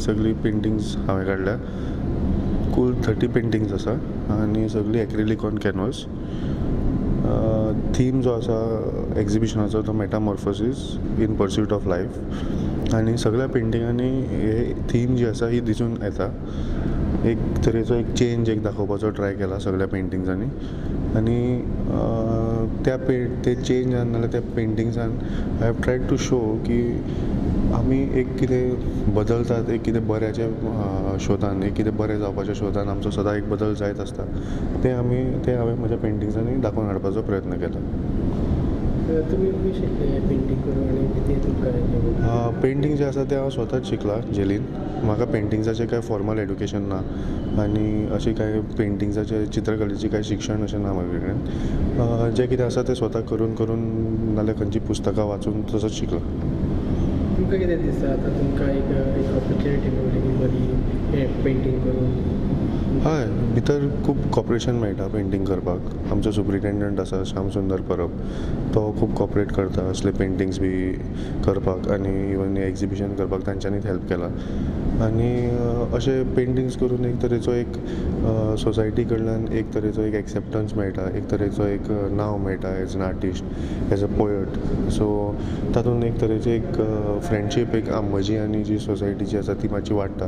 सगळी पेंटिंग्स हांवें काडल्या. कूल 30 पेंटिंग्स आसा आनी सगळी एक्रिलीक ऑन कॅनवस. थीम जो आसा एक्झिबिशनाचो तो मेटामॉर्फोसीस इन पर्स्यूट ऑफ लायफ. आनी सगळ्या पेंटिंगांनी हे थीम जी आसा ही दिसून येता. एक तरेचो एक चेंज दाखोवपाचो ट्राय केला सगळ्या पेंटिंग्सांनी. आनी ते चेंजान नाजाल्यार त्या पेंटिंग्सान I have tried to show की आमी एक कितें बदलतात, एक कितें बऱ्याचे शोधान, एक कितें बरें जावपाच्या शोधान आमचो सदां एक बदल जायत आसता. ते हांवें म्हज्या पेंटिंग्सांनी दाखोवन हाडपाचो प्रयत्न केला. तुम्ही खंय शिकले पेंटींग करून आनी कितें तुमकां पेंटींग जें आसा तें हांव स्वताच शिकलां जेलीन. म्हाका पेंटिंग्साचें कांय फॉर्मल एड्युकेशन ना आनी अशी कांय पेंटिंग्साचें चित्रकलेची कांय शिक्षण अशें ना म्हाजे कडेन. जें कितें आसा तें स्वता करून नाजाल्यार खंयची पुस्तकां वाचून तसोच शिकलां. तुमकां कितें दिसता आतां तुमकां एक ऑपॉर्च्युनिटी मेळ्ळी की बरी हें पेंटींग करून? हय, भितर खूब कॉपरेशन मेळटा पेंटींग करपाक. आमचो सुप्रिटेंडंट आसा श्याम सुंदर परब, तो खूब कॉपरेट करता असले पेंटिंग्स बी करपाक आनी इवन एक्झिबिशन करपाक तांच्यांनीच हेल्प केला. आनी अशे पेंटिंग्स करून एक तरेचो एक सोसायटी कडल्यान एक तरेचो एक एक्सेप्टन्स मेळटा, एक तरेचो एक नांव मेळटा as an artist, as a poet. So तातूंत एक तरेची एक फ्रेंडशीप एक म्हजी आनी जी सोसायटीची आसा ती मातशी वाडटा.